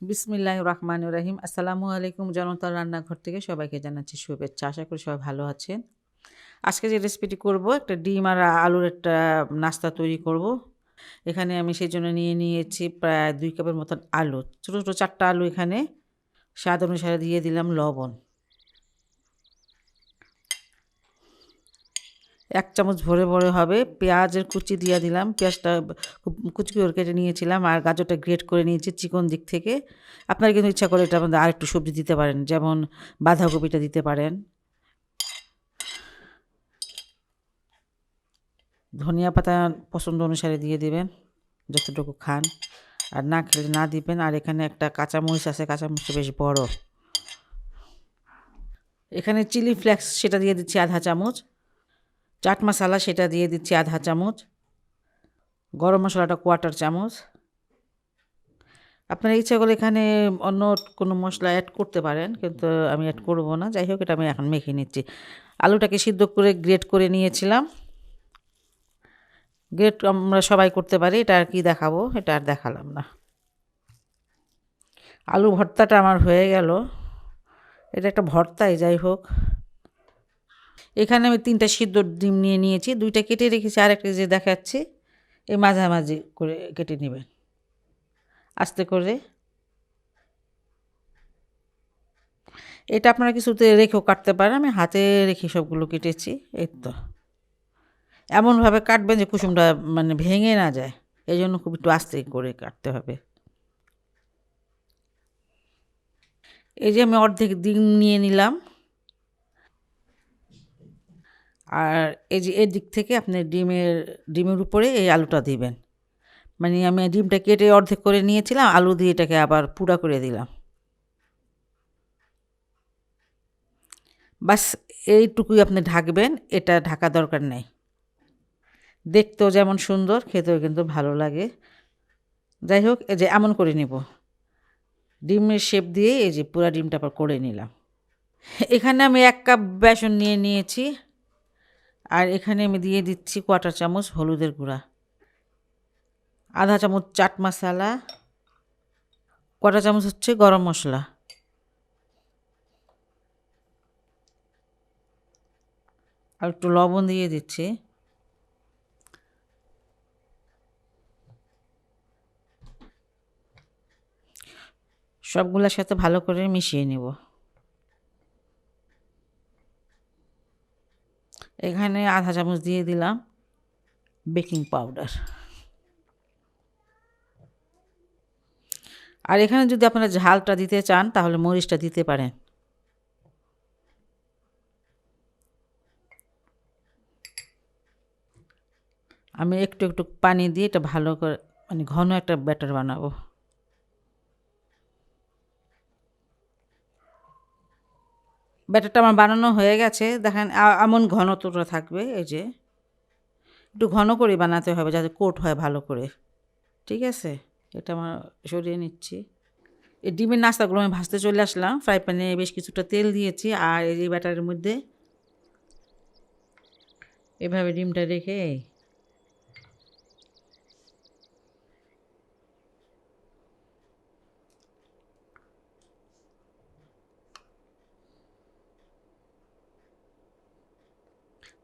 বিসমিল্লাহির রহমানির রহিম। আসসালামু আলাইকুম। জনতার রান্নাঘর থেকে সবাইকে জানাচ্ছি শুভেচ্ছা। আশা করি সবাই ভালো আছেন। আজকে যে রেসিপিটি করব, একটা ডিম আর আলুর একটা নাস্তা তৈরি করব। এখানে আমি সেজন্য নিয়ে নিয়েছি প্রায় 2 কাপের মতন আলু। ছোট, ছোট 4 টা আলু এখানে। স্বাদ অনুসারে দিয়ে দিলাম লবণ। 1 চামচ ভরে হবে। পেঁয়াজের কুচি দিয়ে দিলাম। পেঁয়াজটা খুব কুচি করে কেটে নিয়েছিলাম আর গাজরটা গ্রেট করে নিয়েছি চিকন দিক থেকে। আপনারা কিন্তু ইচ্ছা করে এটার মধ্যে আরেকটু সবজি দিতে পারেন, যেমন বাঁধাকপিটা দিতে পারেন। ধনিয়া পাতা পছন্দ অনুসারে দিয়ে দিবেন, যতটুকু খান। আর না খেলে না দিবেন। আর এখানে একটা কাঁচামরিচ আছে, কাঁচামরিচটা বেশ বড়। এখানে চিলি ফ্লেক্স সেটা দিয়ে দিচ্ছি আধা চামচ। চাট মশলা সেটা দিয়ে দিচ্ছি আধা চামচ। গরম মশলাটা 1/4 চামচ। আপনারা ইচ্ছা করলে এখানে অন্য কোনো মশলা অ্যাড করতে পারেন, কিন্তু আমি অ্যাড করব না। যাই হোক, এটা আমি এখন মেখে নিচ্ছি। আলুটাকে সিদ্ধ করে গ্রেট করে নিয়েছিলাম। গ্রেট আমরা সবাই করতে পারি, এটা আর কি দেখাবো, এটা আর দেখালাম না। আলু ভর্তাটা আমার হয়ে গেল। এটা একটা ভর্তাই, যাই হোক। এখানে আমি 3টা সিদ্ধ ডিম নিয়ে নিয়েছি, 2টা কেটে রেখেছি, আরেকটা যে দেখাচ্ছি। এই মাঝামাঝি করে কেটে নেবেন আস্তে করে। এটা আপনারা কিছুতে রেখেও কাটতে পারেন, আমি হাতে রেখে সবগুলো কেটেছি। এই তো এমনভাবে কাটবেন যে কুসুমটা মানে ভেঙে না যায়, এই জন্য খুব একটু আস্তে করে কাটতে হবে। এই যে আমি অর্ধেক ডিম নিয়ে নিলাম, আর এই যে এর দিক থেকে আপনি ডিমের উপরে এই আলুটা দিবেন। মানে আমি ডিমটা কেটে অর্ধেক করে নিয়েছিলাম, আলু দিয়ে এটাকে আবার পুরা করে দিলাম। বাস এইটুকুই আপনি ঢাকবেন, এটা ঢাকা দরকার নেই। দেখতেও যেমন সুন্দর, খেতেও কিন্তু ভালো লাগে। যাই হোক, এই যে এমন করে নিব, ডিমের শেপ দিয়ে এই যে পুরা ডিমটা আবার করে নিলাম। এখানে আমি 1 কাপ বেসন নিয়ে নিয়েছি, আর এখানে আমি দিয়ে দিচ্ছি 1/4 চামচ হলুদের গুঁড়া, আধা চামচ চাট মশলা, 1/4 চামচ হচ্ছে গরম মশলা, আর একটু লবণ দিয়ে দিচ্ছি। সবগুলোর সাথে ভালো করে মিশিয়ে নেব। এখানে আধা চামচ দিয়ে দিলাম বেকিং পাউডার। আর এখানে যদি আপনারা ঝালটা দিতে চান তাহলে মরিচটা দিতে পারেন। আমি একটু একটু পানি দিয়ে এটা ভালো করে মানে ঘন একটা ব্যাটার বানাবো। ব্যাটারটা আমার বানানো হয়ে গেছে, দেখেন এমন ঘনত্বটা থাকবে। এই যে একটু ঘন করে বানাতে হবে যাতে কোট হয় ভালো করে। ঠিক আছে, এটা আমার সরিয়ে নিচ্ছি। এই ডিমের নাস্তাগুলো আমি ভাজতে চলে আসলাম। ফ্রাই প্যানে বেশ কিছুটা তেল দিয়েছি, আর এই ব্যাটারের মধ্যে এভাবে ডিমটা রেখে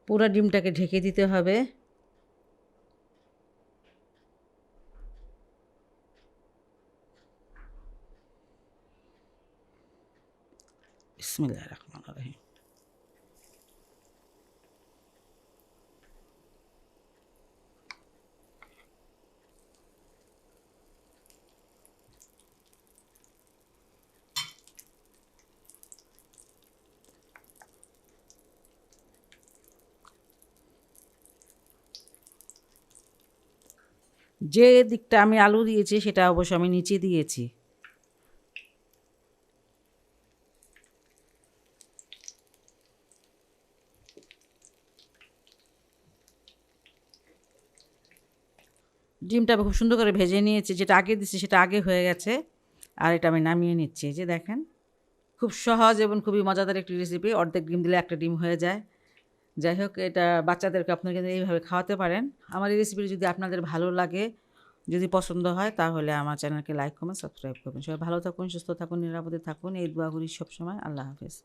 পুরো ডিমটাকে ঢেকে দিতে হবে। বিসমিল্লাহির রহমানির রহিম। যে দিকটা আমি আলু দিয়েছি সেটা অবশ্য আমি নিচে দিয়েছি। ডিমটা আমি খুব সুন্দর করে ভেজে নিয়েছি, যেটা আগে দিচ্ছি সেটা আগে হয়ে গেছে। আর এটা আমি নামিয়ে নিচ্ছি। যে দেখেন, খুব সহজ এবং খুবই মজাদার একটি রেসিপি। অর্ধেক ডিম দিলে একটা ডিম হয়ে যায়। যাই হোক, এটা বাচ্চাদেরকে আপনারা কিন্তু এইভাবে খাওয়াতে পারেন। আমার এই রেসিপিটি যদি আপনাদের ভালো লাগে যদি পছন্দ হয় তাহলে আমার চ্যানেলকে লাইক কমেন্ট সাবস্ক্রাইব করবেন। সবাই ভালো থাকুন, সুস্থ থাকুন, নিরাপদে থাকুন, এই দোয়া করি সবসময়। আল্লাহ হাফেজ।